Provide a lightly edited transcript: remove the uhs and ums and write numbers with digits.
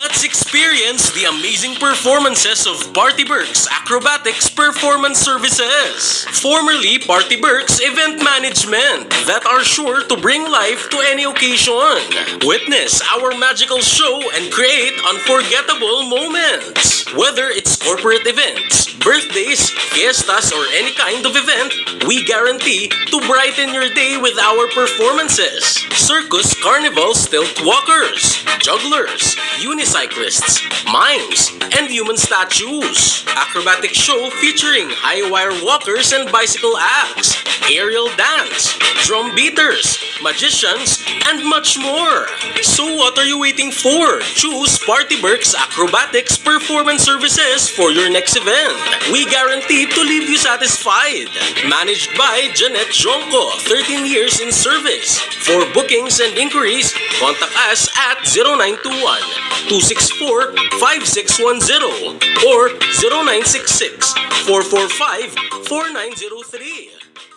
Let's experience the amazing performances of Partyberks Acrobatics Performance Services, formerly Partyberks Event Management, that are sure to bring life to any occasion. Witness our magical show and create unforgettable moments. Whether it's corporate events, birthdays, fiestas, or any kind of event, we guarantee to brighten your day with our performances. Circus, carnival, stilt walkers, jugglers, unicyclists, mimes, and human statues. Acrobatic show featuring high wire walkers and bicycle acts, aerial dance, drum beaters, magicians, and much more. So what are you waiting for? Choose Partyberks Acrobatics Performance Services for your next event. We guarantee to leave you satisfied. Managed by Jannet Jongco, 13 years in service. For bookings and inquiries, contact us at 0921-264-5610 or 0966-445-4903.